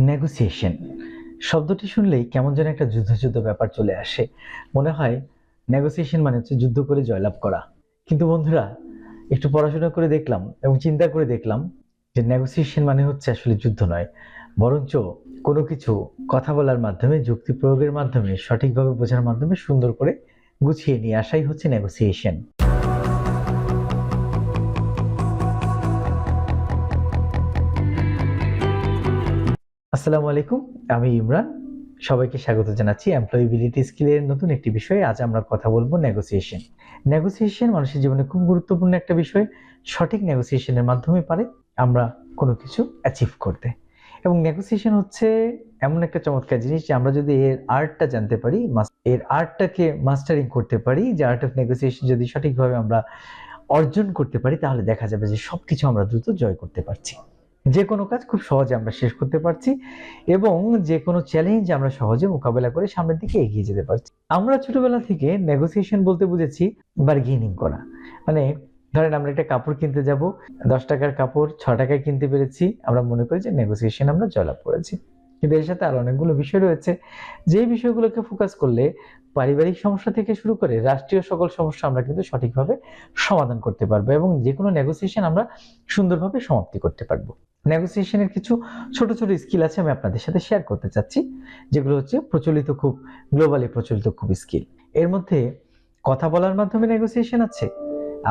Negotiation শব্দটি শুনলেই কেমন যেন একটা যুদ্ধ যুদ্ধ ব্যাপার চলে আসে। মনে হয় নেগোসিয়েশন মানে হচ্ছে যুদ্ধ করে জয়লাভ করা। কিন্তু বন্ধুরা, একটু পড়াশোনা করে দেখলাম এবং চিন্তা করে দেখলাম যে নেগোসিয়েশন মানে হচ্ছে আসলে যুদ্ধ নয়, বরঞ্চ কোনো কিছু কথা বলার মাধ্যমে, যুক্তি প্রয়োগের মাধ্যমে, সঠিকভাবে বোঝার মাধ্যমে সুন্দর করে গুছিয়ে নিয়ে আসাই হচ্ছে নেগোসিয়েশন। আসসালামু আলাইকুম, আমি ইমরান। সবাইকে স্বাগত জানাচ্ছি এমপ্লয়াবিলিটি স্কিলের নতুন একটি বিষয়ে। আজ আমরা কথা বলবো নেগোসিয়েশন। নেগোসিয়েশন মানুষের জীবনে খুব গুরুত্বপূর্ণ একটা বিষয়। সঠিক নেগোসিয়েশনের মাধ্যমে পারে আমরা কোনো কিছু অ্যাচিভ করতে। এবং নেগোসিয়েশন হচ্ছে এমন একটা চমৎকার জিনিস যে আমরা যদি এর আর্টটা জানতে পারি, এর আর্টটাকে মাস্টারিং করতে পারি, যে আর্ট অফ নেগোসিয়েশন যদি সঠিকভাবে আমরা অর্জন করতে পারি, তাহলে দেখা যাবে যে সবকিছু আমরা দ্রুত জয় করতে পারছি, যে কোনো কাজ খুব সহজে আমরা শেষ করতে পারছি এবং যে কোনো চ্যালেঞ্জ আমরা সহজে মোকাবেলা করে সামনের দিকে এগিয়ে যেতে পারছি। আমরা ছোটবেলা থেকে নেগোসিয়েশন বলতে বুঝেছি বার্গেনিং করা। মানে ধরেন আমরা একটা কাপড় কিনতে যাব, 10 টাকার কাপড় 6 টাকায় কিনতে পেরেছি, আমরা মনে করি যে নেগোসিয়েশন আমরা জয়লাভ করেছি। কিন্তু এর সাথে আরো অনেকগুলো বিষয় রয়েছে, যে বিষয়গুলোকে ফোকাস করলে পারিবারিক সমস্যা থেকে শুরু করে রাষ্ট্রীয় সকল সমস্যা আমরা কিন্তু সঠিকভাবে সমাধান করতে পারবো এবং যে কোনো নেগোসিয়েশন আমরা সুন্দরভাবে সমাপ্তি করতে পারবো। নেগোসিয়েশনের কিছু ছোট ছোট স্কিল আছে, আমি আপনাদের সাথে শেয়ার করতে চাচ্ছি, যেগুলো হচ্ছে প্রচলিত, খুব গ্লোবালি প্রচলিত খুব স্কিল। এর মধ্যে কথা বলার মাধ্যমে নেগোসিয়েশন আছে,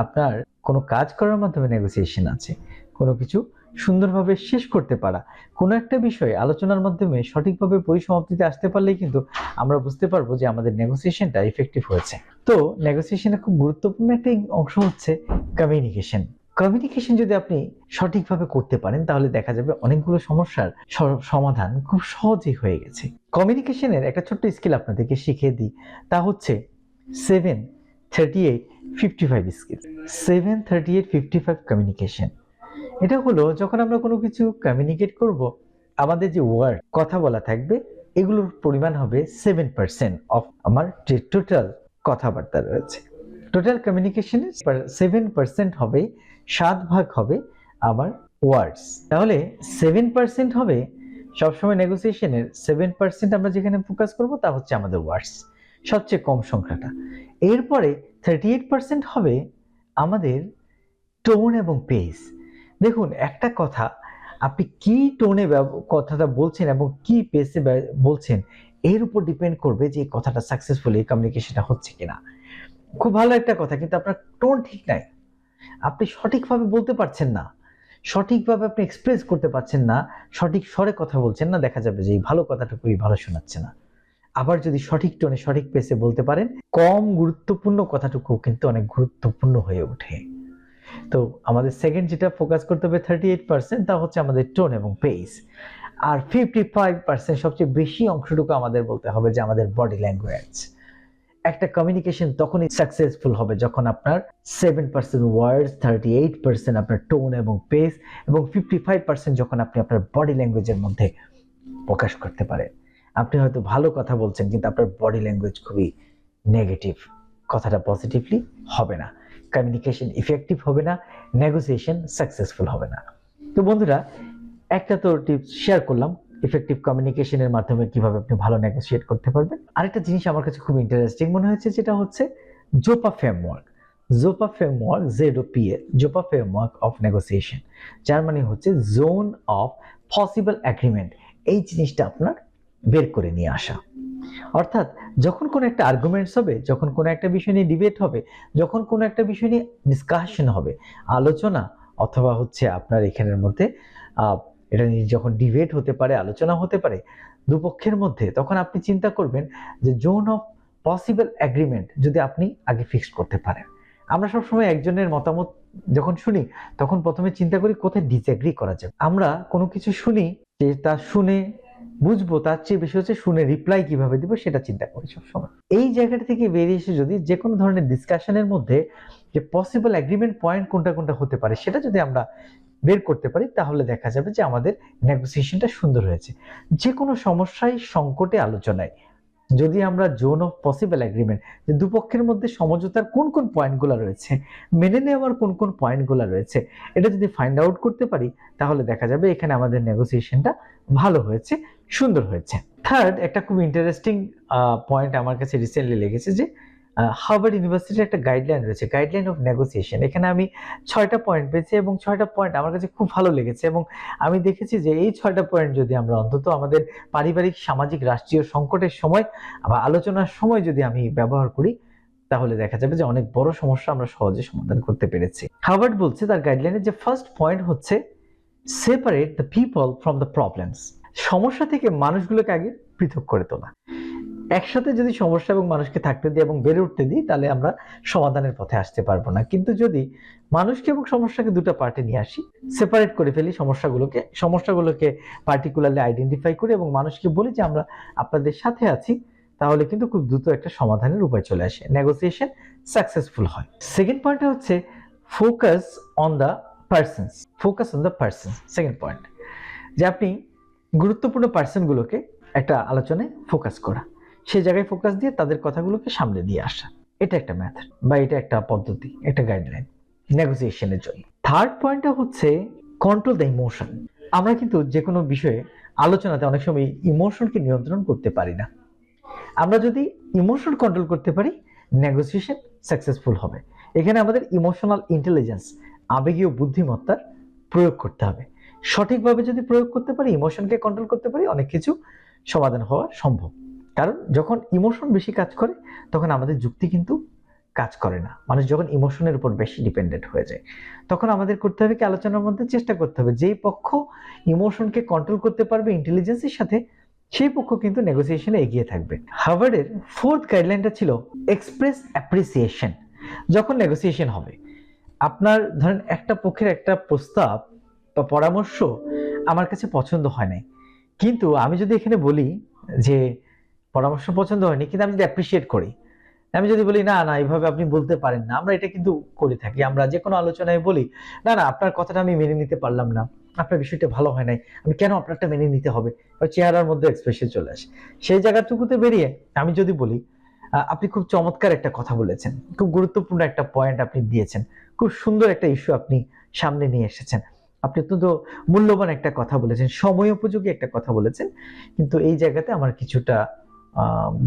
আপনার কোনো কাজ করার মাধ্যমে নেগোসিয়েশন আছে, কোনো কিছু সুন্দরভাবে শেষ করতে পারা, কোনো একটা বিষয় আলোচনার মাধ্যমে সঠিকভাবে পরিসমাপ্তিতে আসতে পারলেই কিন্তু আমরা বুঝতে পারবো যে আমাদের নেগোসিয়েশনটা ইফেক্টিভ হয়েছে। তো নেগোসিয়েশনের খুব গুরুত্বপূর্ণ একটা অংশ হচ্ছে কমিউনিকেশন। কমিউনিকেশন যদি আপনি সঠিকভাবে করতে পারেন, তাহলে দেখা যাবে অনেকগুলো সমস্যার সমাধান খুব সহজেই হয়ে গেছে। কমিউনিকেশনের একটা ছোট্ট স্কিল আপনাদেরকে শিখিয়ে দিই, তা হচ্ছে 7-38-55 স্কিল। 7-38-55 কমিউনিকেশন। এটা হলো যখন আমরা কোনো কিছু কমিউনিকেট করব, আমাদের যে ওয়ার্ড কথা বলা থাকবে, এগুলোর পরিমাণ হবে 7% অফ আমার যে টোটাল কথাবার্তা রয়েছে। টোটাল কমিউনিকেশনের 7% হবে, 7 ভাগ হবে আমার ওয়ার্ডস। তাহলে 7% হবে সবসময় নেগোসিয়েশনের 7%। আমরা যেখানে ফোকাস করব তা হচ্ছে আমাদের ওয়ার্ডস, সবচেয়ে কম সংখ্যাটা। এরপরে 38% হবে আমাদের টোন এবং পেস। দেখুন, একটা কথা আপনি কি টোনে কথাটা বলছেন এবং কি পেসে বলছেন, এর উপর ডিপেন্ড করবে যে এই কথাটা সাকসেসফুলি কমিউনিকেশনটা হচ্ছে কিনা। খুব ভালো একটা কথা, কিন্তু আপনার টোন ঠিক নাই, আপনি সঠিকভাবে বলতে পারছেন না, সঠিকভাবে আপনি এক্সপ্রেস করতে পারছেন না, সঠিক স্বরে কথা বলছেন না, দেখা যাবে যে এই ভালো কথাটুকুই ভালো শোনাচ্ছে না। আবার যদি সঠিক টোনে সঠিক পেসে বলতে পারেন, কম গুরুত্বপূর্ণ কথাটুকু কিন্তু অনেক গুরুত্বপূর্ণ হয়ে ওঠে। তো আমাদের সেকেন্ড যেটা ফোকাস করতে হবে 38%, তা হচ্ছে আমাদের টোন এবং পেস। আর 55% সবচেয়ে বেশি অংশটুকু আমাদের বলতে হবে যে আমাদের বডি ল্যাঙ্গুয়েজ। একটা কমিউনিকেশন তখনই সাকসেসফুল হবে যখন আপনার 7% ওয়ার্ডস, 38% আপনার টোন এবং পেস এবং 55% যখন আপনি আপনার বডি ল্যাঙ্গুয়েজের মধ্যে প্রকাশ করতে পারেন। আপনি হয়তো ভালো কথা বলছেন, কিন্তু আপনার বডি ল্যাঙ্গুয়েজ খুবই নেগেটিভ, কথাটা পজিটিভলি হবে না, কমিউনিকেশন ইফেক্টিভ হবে না, নেগোসিয়েশন সাকসেসফুল হবে না। তো বন্ধুরা, একটা তো টিপস শেয়ার করলাম ইফেক্টিভ কমিউনিকেশনের মাধ্যমে কিভাবে আপনি ভালো নেগোসিয়েট করতে পারবেন। আরেকটা জিনিস আমার কাছে খুব ইন্টারেস্টিং মনে হয়েছে, যেটা হচ্ছে জোপা ফ্রেমওয়ার্ক। জোপা ফ্রেমওয়ার্ক, ZOPA, জোপা ফ্রেমওয়ার্ক অফ নেগোসিয়েশন, যার মানে হচ্ছে জোন অফ পসিবল এগ্রিমেন্ট। এই জিনিসটা আপনার বের করে নিয়ে আসা, অর্থাৎ যখন কোনো একটা আর্গুমেন্টস হবে, যখন কোনো একটা বিষয় নিয়ে ডিবেট হবে, যখন কোনো একটা বিষয় নিয়ে ডিসকাশন হবে, আলোচনা, অথবা হচ্ছে আপনার এখানের মধ্যে এটা নিয়ে যখন ডিবেট হতে পারে, আলোচনা হতে পারে দুপক্ষের মধ্যে, তখন আপনি চিন্তা করবেন যে জোন অফ পসিবল এগ্রিমেন্ট যদি আপনি আগে ফিক্সড করতে পারেন। আমরা সবসময় একজনের মতামত যখন শুনি, তখন প্রথমে চিন্তা করি কোথায় ডিসএগ্রি করা যাবে। আমরা কোনো কিছু শুনি, যে তা শুনে বুঝবো, তার চেয়ে বেশি হচ্ছে শুনে রিপ্লাই কিভাবে দিব সেটা চিন্তা করি সবসময়। এই জায়গাটা থেকে বেরিয়ে এসে যদি যে কোনো ধরনের ডিসকাশনের মধ্যে যে পসিবল এগ্রিমেন্ট পয়েন্ট কোনটা কোনটা হতে পারে, সেটা যদি আমরা বের করতে পারি, তাহলে দেখা যাবে যে আমাদের নেগোসিয়েশনটা সুন্দর হয়েছে। যে কোনো সমস্যায়, সংকটে, আলোচনায় যদি আমরা জোন অফ পসিবল এগ্রিমেন্ট, যে দুপক্ষের মধ্যে সমঝোতার কোন কোন পয়েন্টগুলো রয়েছে, মেনে নেওয়ার কোন কোন পয়েন্টগুলো রয়েছে, এটা যদি ফাইন্ড আউট করতে পারি, তাহলে দেখা যাবে এখানে আমাদের নেগোসিয়েশনটা ভালো হয়েছে, সুন্দর হয়েছে। থার্ড, একটা খুব ইন্টারেস্টিং পয়েন্ট আমার কাছে রিসেন্টলি লেগেছে, যে হার্ভার্ড ইউনিভার্সিটির একটা গাইডলাইন রয়েছে, গাইডলাইন অফ নেগোসিয়েশন। এখানে আমি 6টা পয়েন্ট পেয়েছি এবং 6টা পয়েন্ট আমার কাছে খুব ভালো লেগেছে, এবং আমি দেখেছি যে এই 6টা পয়েন্ট যদি আমরা অন্তত আমাদের পারিবারিক, সামাজিক, রাষ্ট্রীয় সংকটের সময় বা আলোচনার সময় যদি আমি ব্যবহার করি, তাহলে দেখা যাবে যে অনেক বড় সমস্যা আমরা সহজে সমাধান করতে পেরেছি। হার্ভার্ড বলছে তার গাইডলাইনে যে ফার্স্ট পয়েন্ট হচ্ছে separate the people from the problems. সমস্যা থেকে মানুষগুলোকে আগে পৃথক করে তোলা। একসাথে যদি সমস্যা এবং মানুষকে থাকতে দিই এবং বেড়ে উঠতে দিই, তাহলে আমরা সমাধানের পথে আসতে পারবো না। কিন্তু যদি মানুষকে এবং সমস্যাকে দুটো পার্টে নিয়ে আসি, সেপারেট করে ফেলি সমস্যাগুলোকে পার্টিকুলারলি আইডেন্টিফাই করি এবং মানুষকে বলি যে আমরা আপনাদের সাথে আছি, তাহলে কিন্তু খুব দ্রুত একটা সমাধানের উপায় চলে আসে, নেগোসিয়েশন সাকসেসফুল হয়। সেকেন্ড পয়েন্টটা হচ্ছে focus on the persons. Focus on the person, second point, যে আপনি গুরুত্বপূর্ণ পার্সনগুলোকে একটা আলোচনায় ফোকাস করা, সেই জায়গায় ফোকাস দিয়ে তাদের কথাগুলোকে সামনে দিয়ে আসা। এটা একটা মেথড বা এটা একটা পদ্ধতি, একটা গাইডলাইন নেগোসিয়েশনের জন্য। থার্ড পয়েন্টটা হচ্ছে কন্ট্রোল দ্য ইমোশন। আমরা কিন্তু যে কোনো বিষয়ে আলোচনাতে অনেক সময় ইমোশনকে নিয়ন্ত্রণ করতে পারি না। আমরা যদি ইমোশন কন্ট্রোল করতে পারি, নেগোসিয়েশন সাকসেসফুল হবে। এখানে আমাদের ইমোশনাল ইন্টেলিজেন্স, আবেগীয় বুদ্ধিমত্তার প্রয়োগ করতে হবে। সঠিকভাবে যদি প্রয়োগ করতে পারি, ইমোশনকে কন্ট্রোল করতে পারি, অনেক কিছু সমাধান হওয়া সম্ভব। কারণ যখন ইমোশন বেশি কাজ করে, তখন আমাদের যুক্তি কিন্তু কাজ করে না। মানুষ যখন ইমোশনের উপর বেশি ডিপেন্ডেন্ট হয়ে যায়, তখন আমাদের করতে হবে কি, আলোচনার মধ্যে চেষ্টা করতে হবে যেই পক্ষ ইমোশনকে কন্ট্রোল করতে পারবে ইন্টেলিজেন্সের সাথে, সেই পক্ষ কিন্তু নেগোসিয়েশনে এগিয়ে থাকবে। হার্ভার্ডের ফোর্থ গাইডলাইনটা ছিল এক্সপ্রেস অ্যাপ্রিসিয়েশন। যখন নেগোসিয়েশন হবে, আপনার ধরেন একটা পক্ষের একটা প্রস্তাব বা পরামর্শ আমার কাছে পছন্দ হয় নাই, কিন্তু আমি যদি এখানে বলি যে পরামর্শ পছন্দ হয়নি, কিন্তু আমি যদি অ্যাপ্রিসিয়েট করি, আমি যদি বলি না না এইভাবে আপনি বলতে পারেন না, আমরা এটা কিন্তু করে থাকি, আমরা যে কোনো আলোচনায় বলি না না আপনার কথাটা আমি মেনে নিতে পারলাম না, আপনার বিষয়টা ভালো হয় নাই, আমি কেন আপনারটা মেনে নিতে হবে, চেহারার মধ্যে এক্সপ্রেশন চলে আসে। সেই জায়গাটুকুতে বেরিয়ে আমি যদি বলি আপনি খুব চমৎকার একটা কথা বলেছেন, খুব গুরুত্বপূর্ণ একটা পয়েন্ট আপনি দিয়েছেন, খুব সুন্দর একটা ইস্যু আপনি সামনে নিয়ে এসেছেন, আপনি অত্যন্ত মূল্যবান একটা কথা বলেছেন, সময় উপযোগী একটা কথা বলেছেন, কিন্তু এই জায়গাতে আমার কিছুটা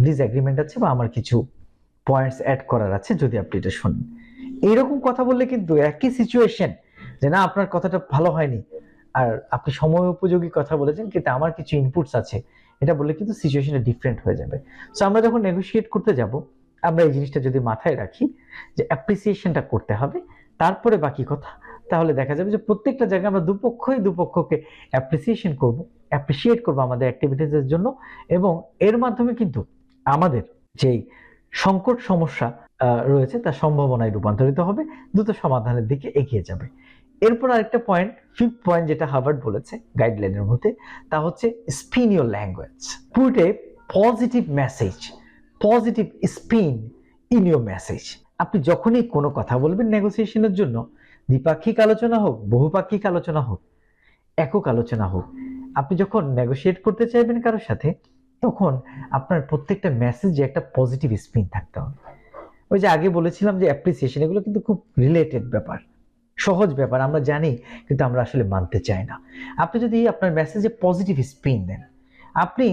ডিসএগ্রিমেন্ট আছে বা আমার কিছু পয়েন্টস অ্যাড করার আছে, যদি আপনি এটা শুনেন। এইরকম কথা বললে কিন্তু একই সিচুয়েশন, যে না আপনার কথাটা ভালো হয়নি আর আপনি সময় উপযোগী কথা বলেছেন কিন্তু আমার কিছু ইনপুটস আছে, এটা বললে কিন্তু সিচুয়েশনটা ডিফারেন্ট হয়ে যাবে। সো আমরা যখন নেগোশিয়েট করতে যাব, আমরা এই জিনিসটা যদি মাথায় রাখি যে অ্যাপ্রিসিয়েশনটা করতে হবে, তারপরে বাকি কথা, তাহলে দেখা যাবে যে প্রত্যেকটা জায়গায় আমরা দুপক্ষকে অ্যাপ্রিসিয়েট করবো আমাদের অ্যাক্টিভিটিসের জন্য, এবং এর মাধ্যমে কিন্তু আমাদের যেই সংকট সমস্যা রয়েছে তার সম্ভাবনায় রূপান্তরিত হবে, দ্রুত সমাধানের দিকে এগিয়ে যাবে। এরপর আরেকটা পয়েন্ট, ফিফথ পয়েন্ট, যেটা হার্ভার্ড বলেছে গাইডলাইনের মধ্যে, তা হচ্ছে spin your language, put a positive message, positive spin in your message. আপনি যখনই কোনো কথা বলবেন নেগোসিয়েশনের জন্য, দ্বিপাক্ষিক আলোচনা হোক, বহুপাক্ষিক আলোচনা হোক, একক আলোচনা হোক, আপনি যখন নেগোশিয়েট করতে চাইবেন কারোর সাথে, তখন আপনার প্রত্যেকটা মেসেজে একটা পজিটিভ স্পিন থাকতে হবে। ওই যে আগে বলেছিলাম যে অ্যাপ্রিসিয়েশন, এগুলো কিন্তু খুব রিলেটেড ব্যাপার, সহজ ব্যাপার, আমরা জানি কিন্তু আমরা আসলে মানতে চাই না। আপনি যদি আপনার মেসেজে পজিটিভ স্পিন দেন, আপনি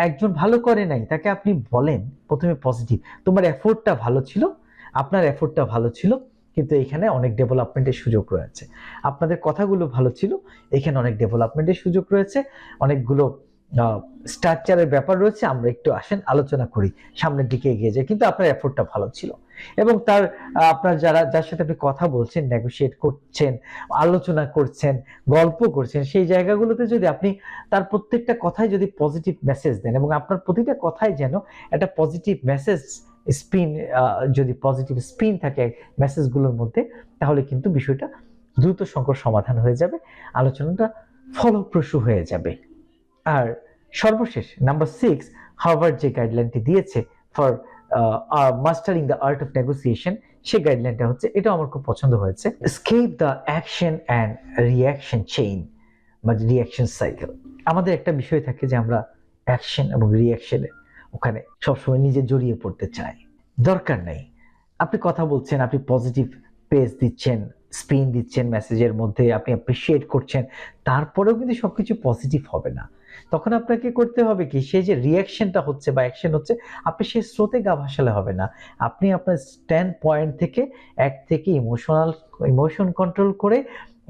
একজন ভালো করে নাই, তাকে আপনি বলেন প্রথমে পজিটিভ, তোমার এফোর্টটা ভালো ছিল, আপনার এফোর্টটা ভালো ছিল, কিন্তু এখানে অনেক ডেভেলপমেন্টের সুযোগ রয়েছে, আপনাদের কথাগুলো ভালো ছিল, এখানে অনেক ডেভেলপমেন্টের সুযোগ রয়েছে, অনেকগুলো স্ট্রাকচারের ব্যাপার রয়েছে, আমরা একটু আসেন আলোচনা করি, সামনের দিকে এগিয়ে যাই, কিন্তু আপনার এফোর্টটা ভালো ছিল। এবং আপনার যার সাথে আপনি কথা বলছেন, নেগোশিয়েট করছেন, আলোচনা করছেন, গল্প করছেন, সেই জায়গাগুলোতে যদি আপনি তার প্রত্যেকটা কথায় যদি পজিটিভ মেসেজ দেন, এবং আপনার প্রতিটা কথায় যেন একটা পজিটিভ মেসেজ স্পিন, যদি পজিটিভ স্পিন থাকে মেসেজগুলোর মধ্যে, তাহলে কিন্তু বিষয়টা দ্রুত সংকট সমাধান হয়ে যাবে, আলোচনাটা ফলপ্রসূ হয়ে যাবে। আর সর্বশেষ নাম্বার 6, হার্ভার্ড যে গাইডলাইনটি দিয়েছে for mastering the art of negotiation, সেই গাইডলাইনটা হচ্ছে, এটা আমার খুব পছন্দ হয়েছে, escape the action and reaction chain বা রিঅ্যাকশন সাইকেল। আমাদের একটা বিষয় থাকে যে আমরা অ্যাকশন এবং রিঅ্যাকশনের ওখানে সবসময় নিজে জড়িয়ে পড়তে চায়। দরকার নেই। আপনি কথা বলছেন, আপনি পজিটিভ পেজ দিচ্ছেন, স্পিন দিচ্ছেন মেসেজের মধ্যে, আপনি অ্যাপ্রিসিয়েট করছেন, তারপরেও কিন্তু সবকিছু পজিটিভ হবে না। তখন আপনাকে করতে হবে কি, সেই যে রিঅ্যাকশনটা হচ্ছে বা অ্যাকশন হচ্ছে, আপনি সেই স্রোতে গা ভাসালে হবে না। আপনি আপনার স্ট্যান্ড পয়েন্ট থেকে এক থেকে ইমোশন কন্ট্রোল করে,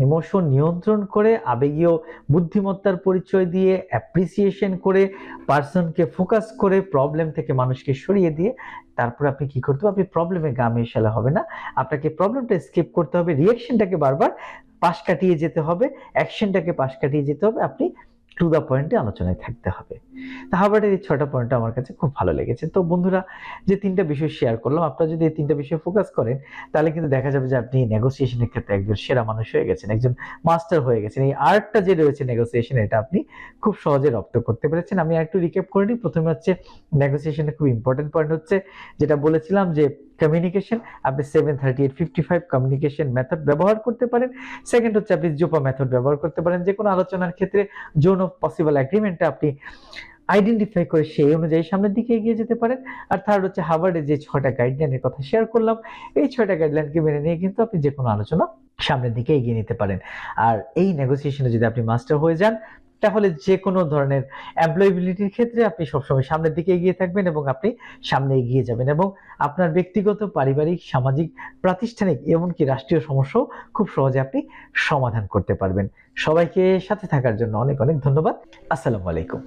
ইমোশন নিয়ন্ত্রণ করে, আবেগীয় বুদ্ধিমত্তার পরিচয় দিয়ে, অ্যাপ্রিসিয়েশন করে, পার্সনকে ফোকাস করে, প্রবলেম থেকে মানুষকে সরিয়ে দিয়ে তারপর আপনি কি করতে হবে, আপনি প্রবলেমে গা মেশালে হবে না। আপনাকে প্রবলেমটা স্কিপ করতে হবে, রিঅ্যাকশনটাকে বারবার পাশ কাটিয়ে যেতে হবে, অ্যাকশনটাকে পাশ কাটিয়ে যেতে হবে, আপনি টু দ্য পয়েন্টে আলোচনায় থাকতে হবে। তো হার্বার্টের এই 6টা পয়েন্ট আমার কাছে খুব ভালো লেগেছে। তো বন্ধুরা, যে 3টা বিষয় শেয়ার করলাম, আপনারা যদি এই 3টা বিষয়ে ফোকাস করেন তাহলে কিন্তু দেখা যাবে যে আপনি নেগোসিয়েশনের ক্ষেত্রে একজন সেরা মানুষ হয়ে গেছেন, একজন মাস্টার হয়ে গেছেন। এই আর্টটা যে রয়েছে নেগোসিয়েশন, এটা আপনি খুব সহজে রপ্ত করতে পেরেছেন। আমি একটু রিক্যাপ করে নিই। প্রথমে হচ্ছে নেগোসিয়েশনের খুব ইম্পর্টেন্ট পয়েন্ট হচ্ছে যেটা বলেছিলাম যে কমিউনিকেশন, আপনি 73855 কমিউনিকেশন মেথড ব্যবহার করতে পারেন। সেকেন্ড হচ্ছে আপনি জোপা মেথড ব্যবহার করতে পারেন যে কোনো আলোচনার ক্ষেত্রে। জোন অফ পসিবল এগ্রিমেন্টটা আপনি আইডেন্টিফাই করে সেই অনুযায়ী সামনের দিকে এগিয়ে যেতে পারেন। আর থার্ড হচ্ছে হার্ভার্ডের যে 6টা গাইডলাইনের কথা শেয়ার করলাম, এই 6টা গাইডলাইনকে মেনে নিয়ে কিন্তু আপনি যে কোনো আলোচনা সামনের দিকে এগিয়ে নিতে পারেন। আর এই নেগোসিয়েশনে যদি আপনি মাস্টার হয়ে যান, তাহলে যে কোনো ধরনের এমপ্লয়াবিলিটির ক্ষেত্রে আপনি সবসময় সামনের দিকে এগিয়ে থাকবেন এবং আপনি সামনে এগিয়ে যাবেন, এবং আপনার ব্যক্তিগত, পারিবারিক, সামাজিক, প্রাতিষ্ঠানিক এমনকি রাষ্ট্রীয় সমস্যাও খুব সহজে আপনি সমাধান করতে পারবেন। সবাইকে সাথে থাকার জন্য অনেক অনেক ধন্যবাদ। আসসালামু আলাইকুম।